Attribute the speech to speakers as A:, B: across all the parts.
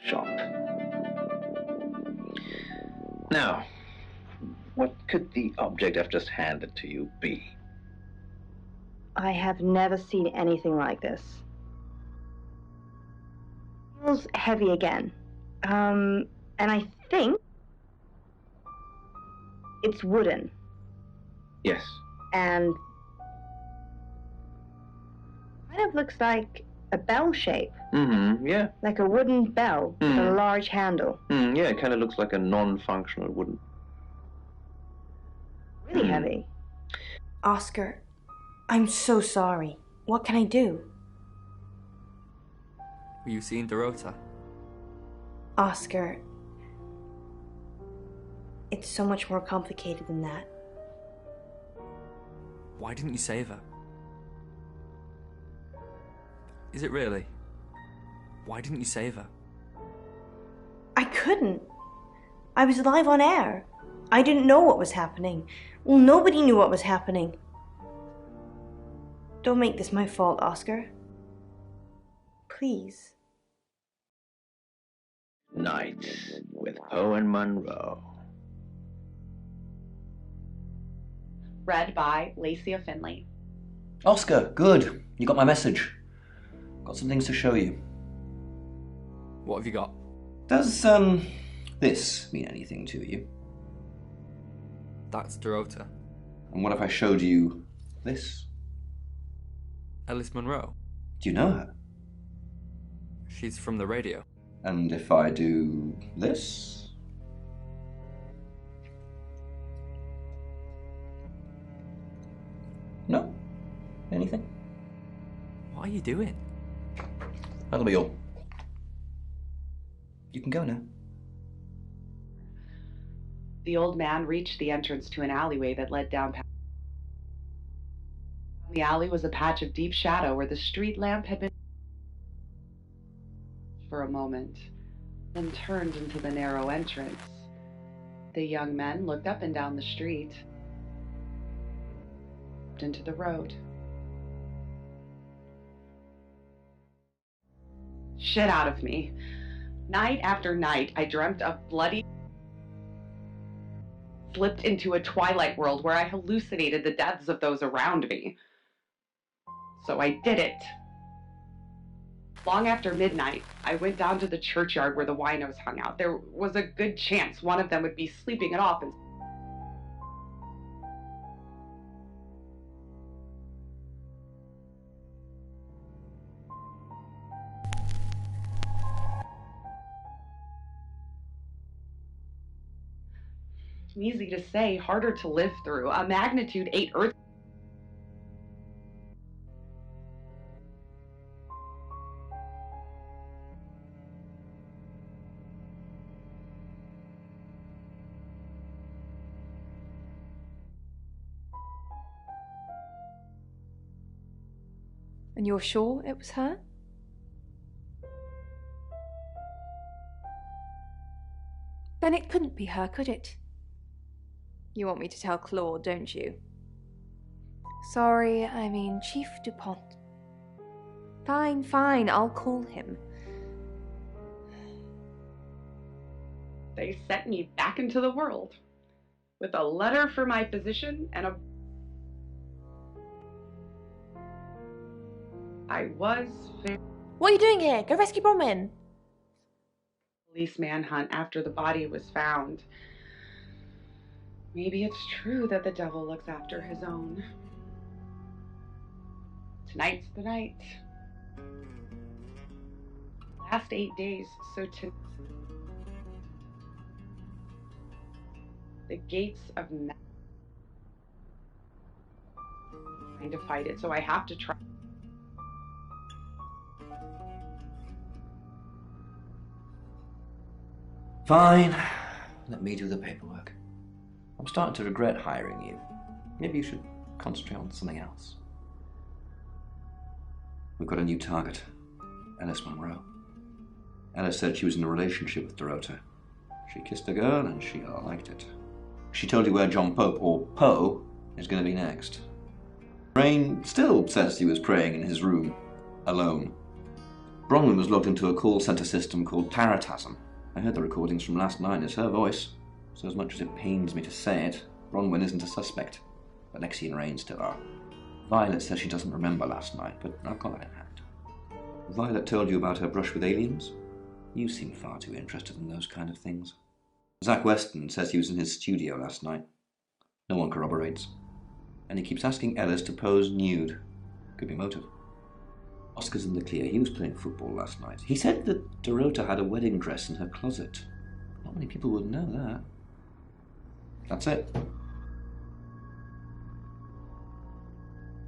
A: shop. Now, what could the object I've just handed to you be?
B: I have never seen anything like this. It feels heavy again. And I think it's wooden.
A: Yes.
B: And kind of looks like a bell shape.
A: Mm-hmm, yeah.
B: Like a wooden bell with a large handle.
A: Yeah, it kind of looks like a non-functional wooden.
B: Really heavy.
C: Oscar, I'm so sorry. What can I do?
D: Were you seeing Dorota?
C: Oscar, it's so much more complicated than that.
D: Why didn't you save her? Is it really? Why didn't you save her?
C: I couldn't. I was live on air. I didn't know what was happening. Well, nobody knew what was happening. Don't make this my fault, Oscar. Please.
A: Night with Poe and Monroe.
E: Read by Lacey Finley.
F: Oscar, good. You got my message. Got some things to show you.
D: What have you got?
F: Does, this mean anything to you?
D: That's Dorota.
F: And what if I showed you this?
D: Alice Munro.
F: Do you know her?
D: She's from the radio.
F: And if I do this? No? Anything?
D: What are you doing?
F: That'll be all. You can go now.
E: The old man reached the entrance to an alleyway that led down past. The alley was a patch of deep shadow where the street lamp had been for a moment, then turned into the narrow entrance. The young men looked up and down the street, into the road. Shit out of me. Night after night, I dreamt of bloody, slipped into a twilight world where I hallucinated the deaths of those around me. So I did it. Long after midnight, I went down to the churchyard where the winos hung out. There was a good chance one of them would be sleeping it off. Easy to say, harder to live through. A magnitude 8 earth.
G: And you're sure it was her? Then it couldn't be her, could it? You want me to tell Claude, don't you? Sorry, I mean Chief Dupont. Fine, fine, I'll call him.
E: They sent me back into the world with a letter for my physician and a... I was...
C: What are you doing here? Go rescue Bronwyn.
E: Police manhunt after the body was found. Maybe it's true that the devil looks after his own. Tonight's the night. Last 8 days, so the gates of trying to fight it, so I have to try.
F: Fine. Let me do the paperwork. I'm starting to regret hiring you. Maybe you should concentrate on something else. We've got a new target. Alice Munro. Alice said she was in a relationship with Dorota. She kissed a girl and she liked it. She told you where John Pope, or Poe, is going to be next. Rain still says he was praying in his room, alone. Bronwyn was logged into a call centre system called Taratasm. I heard the recordings from last night. It's her voice. So as much as it pains me to say it, Bronwyn isn't a suspect. But Lexi and Rain still are. Violet says she doesn't remember last night, but I've got that in hand. Violet told you about her brush with aliens? You seem far too interested in those kind of things. Zach Weston says he was in his studio last night. No one corroborates. And he keeps asking Ellis to pose nude. Could be motive. Oscar's in the clear. He was playing football last night. He said that Dorota had a wedding dress in her closet. Not many people would know that. That's it.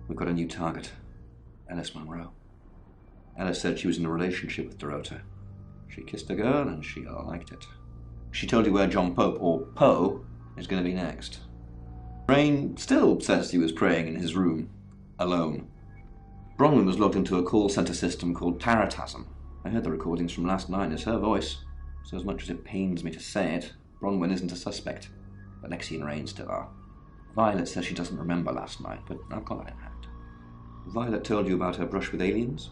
F: We've got a new target. Ellis Monroe. Ellis said she was in a relationship with Dorota. She kissed a girl and she liked it. She told you where John Pope, or Poe, is going to be next. Rain still says he was praying in his room, alone. Bronwyn was logged into a call centre system called Taratasm. I heard the recordings from last night. It's her voice. So as much as it pains me to say it, Bronwyn isn't a suspect. But Lexi and Rain still are. Violet says she doesn't remember last night, but I've got that in hand. Violet told you about her brush with aliens?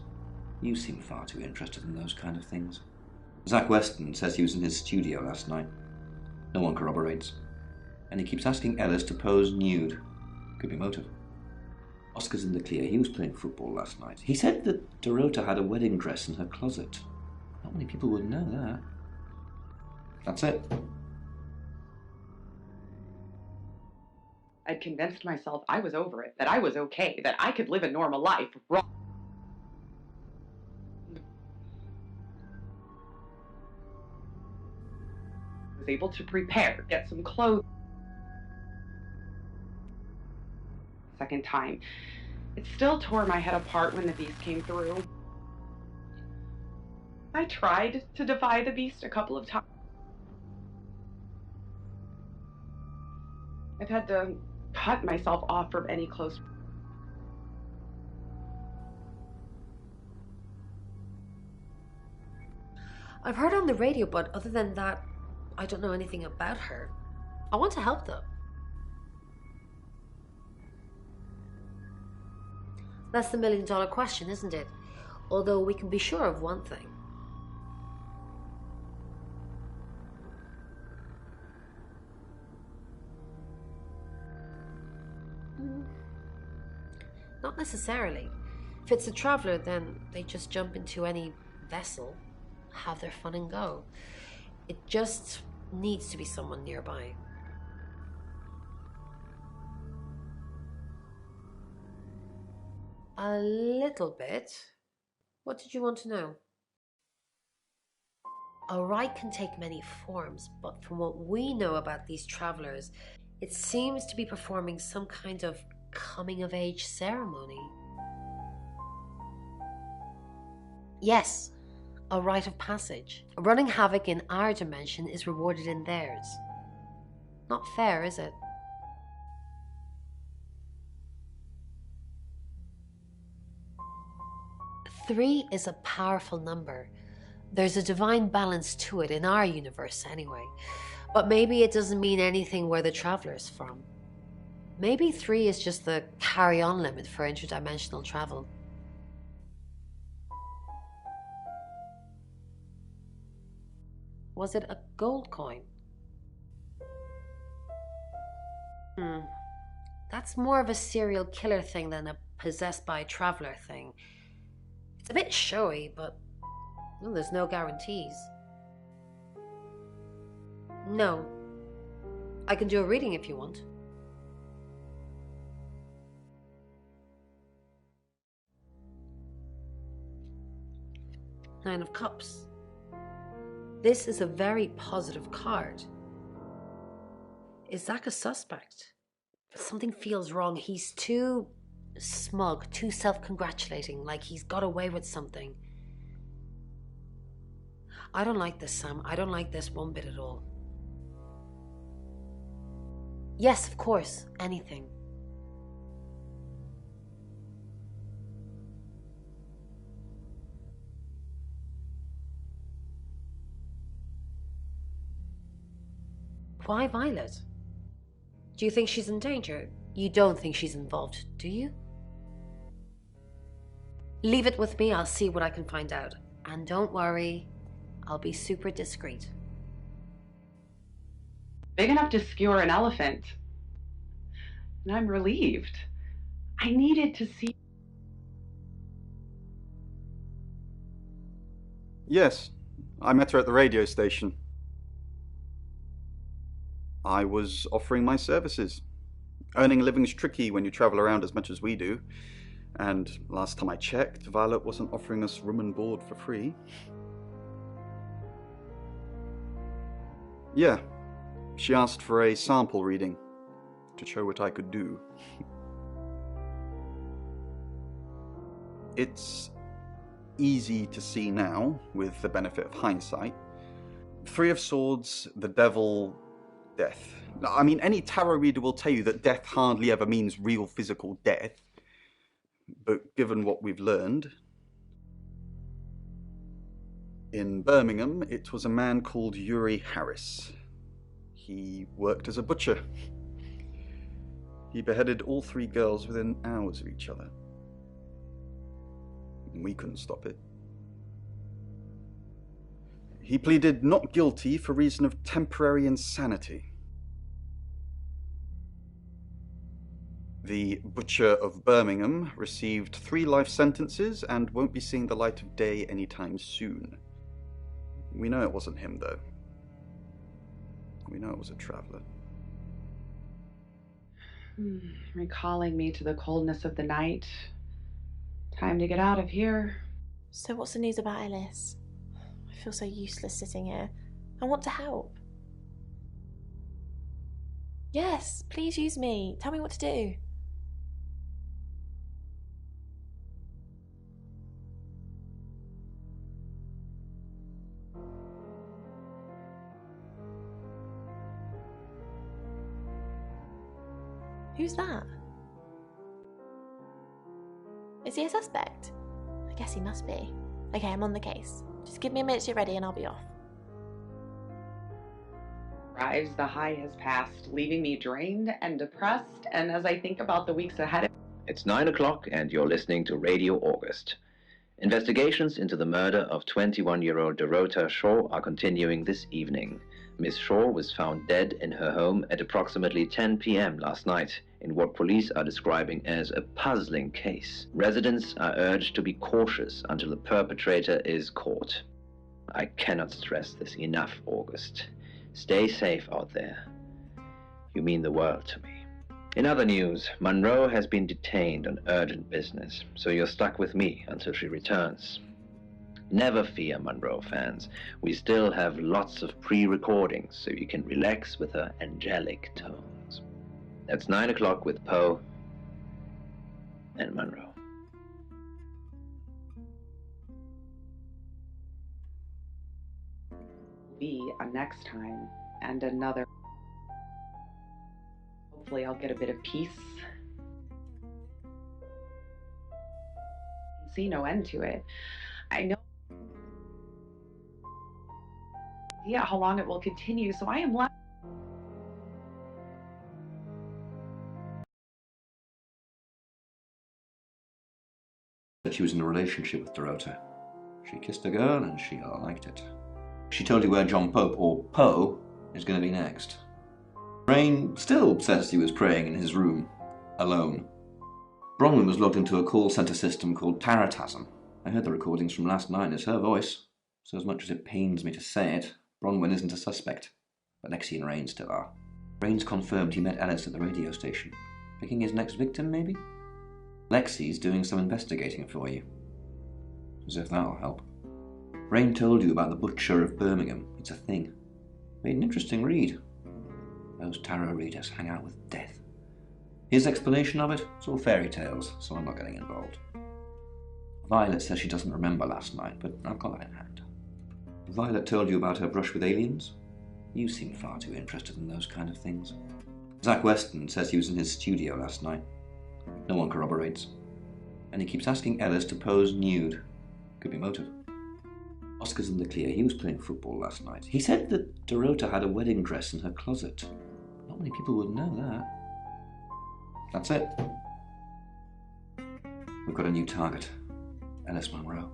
F: You seem far too interested in those kind of things. Zach Weston says he was in his studio last night. No one corroborates. And he keeps asking Ellis to pose nude. Could be motive. Oscar's in the clear. He was playing football last night. He said that Dorota had a wedding dress in her closet. Not many people would know that. That's it.
E: I'd convinced myself I was over it, that I was okay, that I could live a normal life. Wrong. I was able to prepare, get some clothes. Second time. It still tore my head apart when the beast came through. I tried to defy the beast a couple of times. I've had to cut myself off from any close.
H: I've heard on the radio, but other than that, I don't know anything about her. I want to help though. That's the million-dollar question, isn't it? Although we can be sure of one thing. Not necessarily. If it's a traveler, then they just jump into any vessel, have their fun and go. It just needs to be someone nearby. A little bit. What did you want to know? A rite can take many forms, but from what we know about these travelers, it seems to be performing some kind of coming-of-age ceremony. Yes, a rite of passage. Running havoc in our dimension is rewarded in theirs. Not fair, is it? Three is a powerful number. There's a divine balance to it in our universe anyway. But maybe it doesn't mean anything where the traveler's from. Maybe 3 is just the carry-on limit for interdimensional travel. Was it a gold coin? That's more of a serial killer thing than a possessed by a traveler thing. It's a bit showy, but well, there's no guarantees. No. I can do a reading if you want. Nine of Cups. This is a very positive card. Is Zach a suspect? Something feels wrong. He's too smug, too self-congratulating, like he's got away with something. I don't like this, Sam. I don't like this one bit at all. Yes, of course. Anything. Why Violet? Do you think she's in danger? You don't think she's involved, do you? Leave it with me. I'll see what I can find out. And don't worry, I'll be super discreet.
E: Big enough to skewer an elephant. And I'm relieved. I needed to see.
I: Yes, I met her at the radio station. I was offering my services. Earning a living's tricky when you travel around as much as we do. And last time I checked, Violet wasn't offering us room and board for free. Yeah, she asked for a sample reading to show what I could do. It's easy to see now, with the benefit of hindsight. Three of Swords, the Devil, death. I mean, any tarot reader will tell you that death hardly ever means real physical death. But given what we've learned, in Birmingham, it was a man called Yuri Harris. He worked as a butcher. He beheaded all three girls within hours of each other. We couldn't stop it. He pleaded not guilty for reason of temporary insanity. The Butcher of Birmingham received 3 life sentences and won't be seeing the light of day anytime soon. We know it wasn't him, though. We know it was a traveler.
E: Recalling me to the coldness of the night. Time to get out of here.
C: So what's the news about Ellis? I feel so useless sitting here. I want to help. Yes, please use me. Tell me what to do. Who's that? Is he a suspect? I guess he must be. Okay, I'm on the case. Just give me a minute to get ready and I'll be off.
E: Rise, the high has passed, leaving me drained and depressed, and as I think about the weeks ahead...
A: It's 9 o'clock and you're listening to Radio August. Investigations into the murder of 21-year-old Dorota Shaw are continuing this evening. Miss Shaw was found dead in her home at approximately 10 p.m. last night in what police are describing as a puzzling case. Residents are urged to be cautious until the perpetrator is caught. I cannot stress this enough, August. Stay safe out there. You mean the world to me. In other news, Monroe has been detained on urgent business, so you're stuck with me until she returns. Never fear, Monroe fans. We still have lots of pre-recordings, so you can relax with her angelic tones. That's 9 o'clock with Poe and Monroe.
E: Be a next time and another. Hopefully I'll get a bit of peace. See no end to it. I know how long it will continue, so I am left.
F: That she was in a relationship with Dorota. She kissed a girl and she liked it. She told you where John Pope, or Poe, is going to be next. Rain still says he was praying in his room, alone. Bronwyn was logged into a call centre system called Taratasm. I heard the recordings from last night. It's her voice. So as much as it pains me to say it, Bronwyn isn't a suspect. But Lexi and Rain still are. Rain's confirmed he met Ellis at the radio station. Picking his next victim, maybe? Lexi's doing some investigating for you. As if that'll help. Rain told you about the Butcher of Birmingham. It's a thing. Made an interesting read. Those tarot readers hang out with death. His explanation of it, it's all fairy tales, so I'm not getting involved. Violet says she doesn't remember last night, but I've got that in hand. Violet told you about her brush with aliens? You seem far too interested in those kind of things. Zach Weston says he was in his studio last night. No one corroborates. And he keeps asking Ellis to pose nude. Could be motive. Oscar's in the clear. He was playing football last night. He said that Dorota had a wedding dress in her closet. Not many people would know that. That's it. We've got a new target. Ellis Monroe.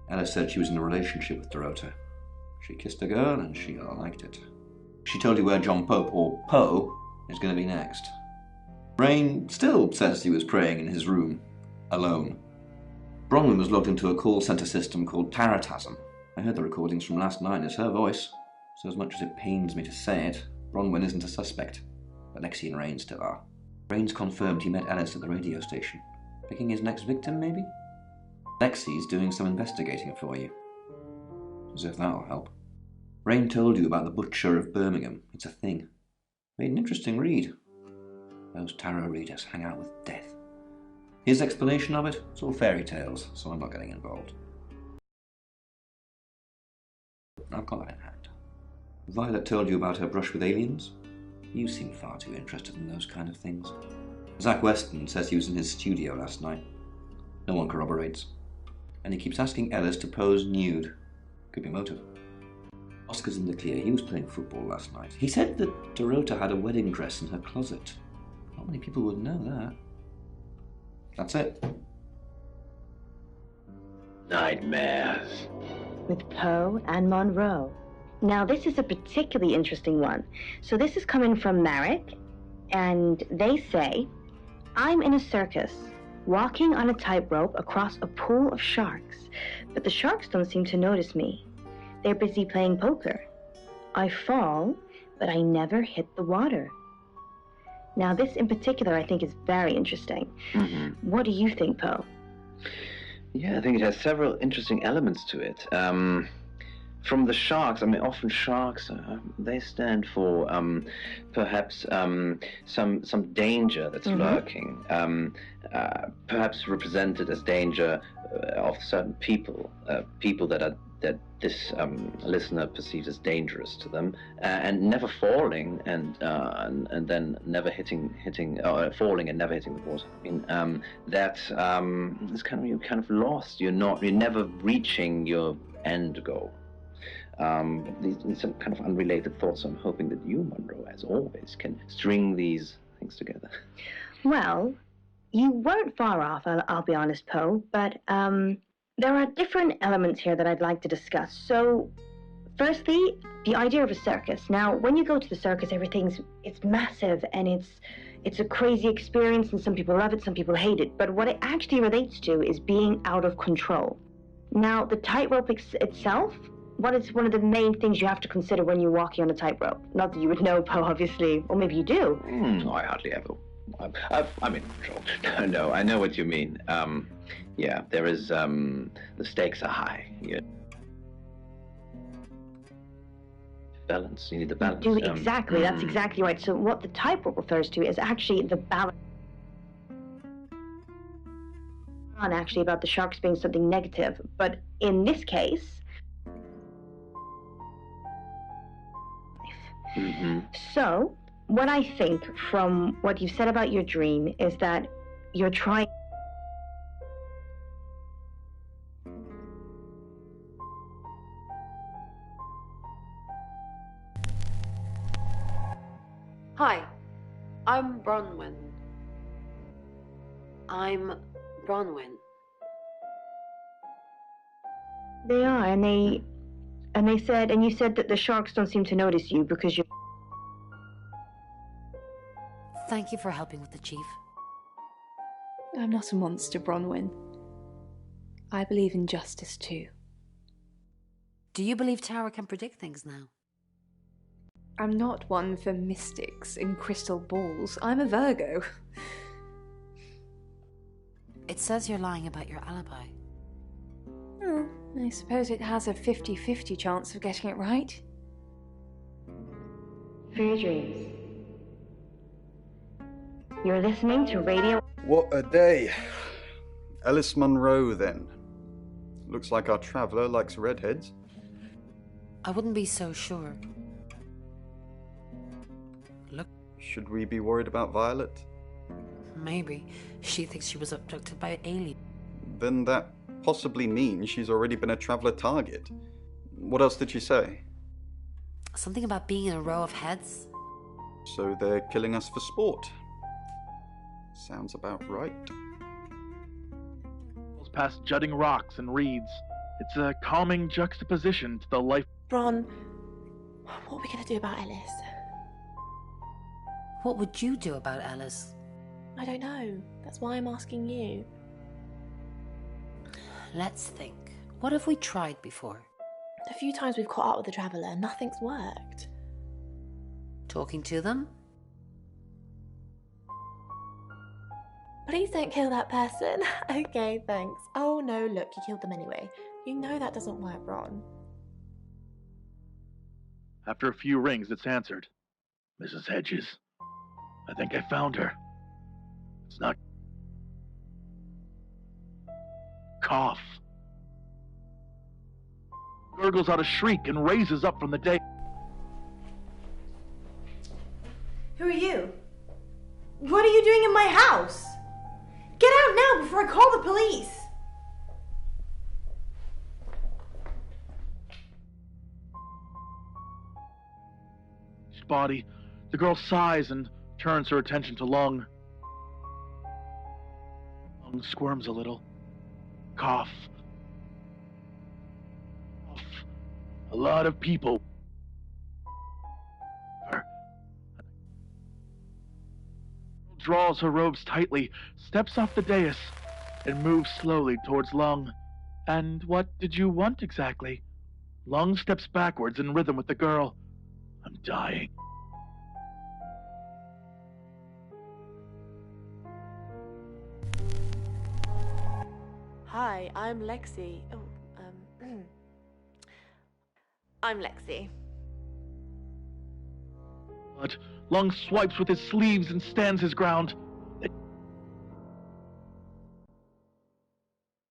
F: Ellis said she was in a relationship with Dorota. She kissed a girl and she liked it. She told you where John Pope, or Poe, is going to be next. Rain still says he was praying in his room, alone. Bronwyn was logged into a call centre system called Taratasm. I heard the recordings from last night. It's her voice. So as much as it pains me to say it, Bronwyn isn't a suspect. But Lexi and Rain still are. Rain's confirmed he met Ellis at the radio station. Picking his next victim, maybe? Lexi's doing some investigating for you. As if that'll help. Rain told you about the Butcher of Birmingham. It's a thing. Made an interesting read. Those tarot readers hang out with death. His explanation of it, it's all fairy tales, so I'm not getting involved. I've got that in hand. Violet told you about her brush with aliens? You seem far too interested in those kind of things. Zach Weston says he was in his studio last night. No one corroborates. And he keeps asking Ellis to pose nude. Could be motive. Oscar's in the clear. He was playing football last night. He said that Dorota had a wedding dress in her closet. Not many people would know that. That's it.
A: Nightmares.
B: With Poe and Monroe. Now, this is a particularly interesting one. So this is coming from Marek, and they say, I'm in a circus, walking on a tightrope across a pool of sharks, but the sharks don't seem to notice me. They're busy playing poker. I fall, but I never hit the water. Now, this in particular, I think, is very interesting. Mm-hmm. What do you think, Poe?
A: Yeah, I think it has several interesting elements to it. From the sharks, I mean, often sharks, they stand for perhaps some danger that's lurking, perhaps represented as danger of certain people, people that this listener perceives as dangerous to them, and never falling, and then never falling and never hitting the water. I mean, that's you're kind of lost. You're never reaching your end goal. These some kind of unrelated thoughts. I'm hoping that you, Monroe, as always, can string these things together.
B: Well, you weren't far off, I'll be honest, Poe, but there are different elements here that I'd like to discuss. So, firstly, the idea of a circus. Now, when you go to the circus, it's massive and it's a crazy experience, and some people love it, some people hate it. But what it actually relates to is being out of control. Now, the tightrope itself, what is one of the main things you have to consider when you're walking on a tightrope? Not that you would know, Poe, obviously, or maybe you do.
A: I hardly ever. I'm in control. No, I know what you mean. Yeah, there is, the stakes are high. Yeah. Balance, you need the balance.
B: You do, exactly, that's exactly right. So what the tightrope refers to is actually the balance. Not actually about the sharks being something negative, but in this case, so what I think from what you said about your dream is that you're trying.
H: Hi, I'm Bronwyn.
B: They are, and you said that the sharks don't seem to notice you because you're.
H: Thank you for helping with the chief.
G: I'm not a monster, Bronwyn. I believe in justice too.
H: Do you believe Tara can predict things now?
G: I'm not one for mystics and crystal balls. I'm a Virgo.
H: It says you're lying about your alibi.
G: Oh, I suppose it has a 50-50 chance of getting it right.
B: For your dreams. You're listening to radio.
I: What a day. Ellis Monroe, then. Looks like our traveller likes redheads.
H: I wouldn't be so sure. Look.
I: Should we be worried about Violet?
H: Maybe. She thinks she was abducted by aliens.
I: Then that possibly means she's already been a traveller target. What else did she say?
H: Something about being in a row of heads.
I: So they're killing us for sport. Sounds about right.
J: Past jutting rocks and reeds, It's a calming juxtaposition to the life...
K: Bron, what are we going to do about Ellis?
H: What would you do about Ellis?
K: I don't know. That's why I'm asking you.
H: Let's think. What have we tried before?
K: The few times we've caught up with the Traveller, nothing's worked.
H: Talking to them?
K: Please don't kill that person. Okay, thanks. Oh no, look, you killed them anyway. You know that doesn't work, Ron.
J: After a few rings, it's answered. Mrs. Hedges. I think I found her. It's not... Cough. Gurgles out a shriek and raises up from the day.
C: Who are you? What are you doing in my house? Get out now before I call the police!
J: Body. The girl sighs and turns her attention to Lung. Lung squirms a little. Cough. Cough. A lot of people. Draws her robes tightly, steps off the dais, and moves slowly towards Lung. And what did you want exactly? Lung steps backwards in rhythm with the girl. I'm dying.
K: Hi, I'm Lexi. I'm Lexi.
J: But Lung swipes with his sleeves and stands his ground.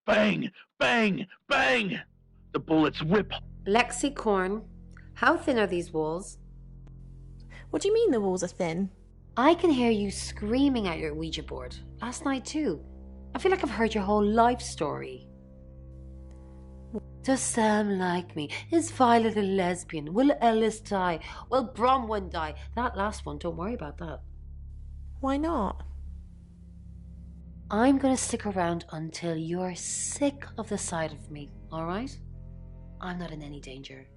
J: Bang! Bang! Bang! The bullets whip.
H: Lexi Korn, how thin are these walls?
K: What do you mean the walls are thin?
H: I can hear you screaming at your Ouija board. Last night too. I feel like I've heard your whole life story. Does Sam like me? Is Violet a lesbian? Will Ellis die? Will Bronwyn die? That last one, don't worry about that.
K: Why not?
H: I'm gonna stick around until you're sick of the sight of me, alright? I'm not in any danger.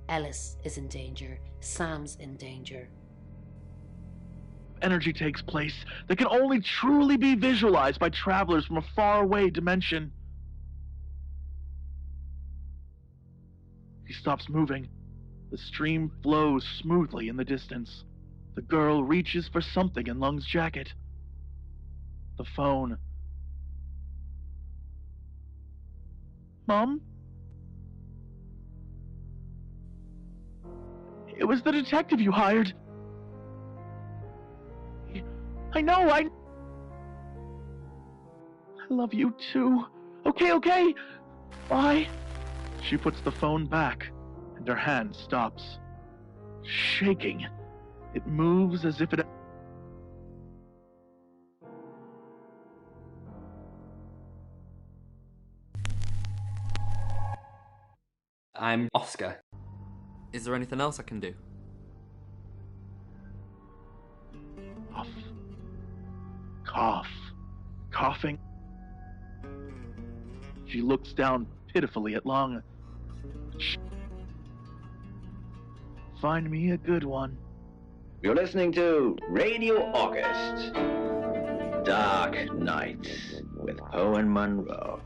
H: Ellis is in danger. Sam's in danger.
J: Energy takes place that can only truly be visualized by travelers from a faraway dimension. He stops moving. The stream flows smoothly in the distance. The girl reaches for something in Lung's jacket. The phone. Mom? It was the detective you hired. I know, I love you too. Okay. Bye. She puts the phone back, and her hand stops. Shaking. It moves as if it...
D: I'm Oscar. Is there anything else I can do?
J: Cough. Coughing. She looks down pitifully at Lung. Find me a good one.
A: You're listening to Radio August. Dark Nights with Poe and Monroe.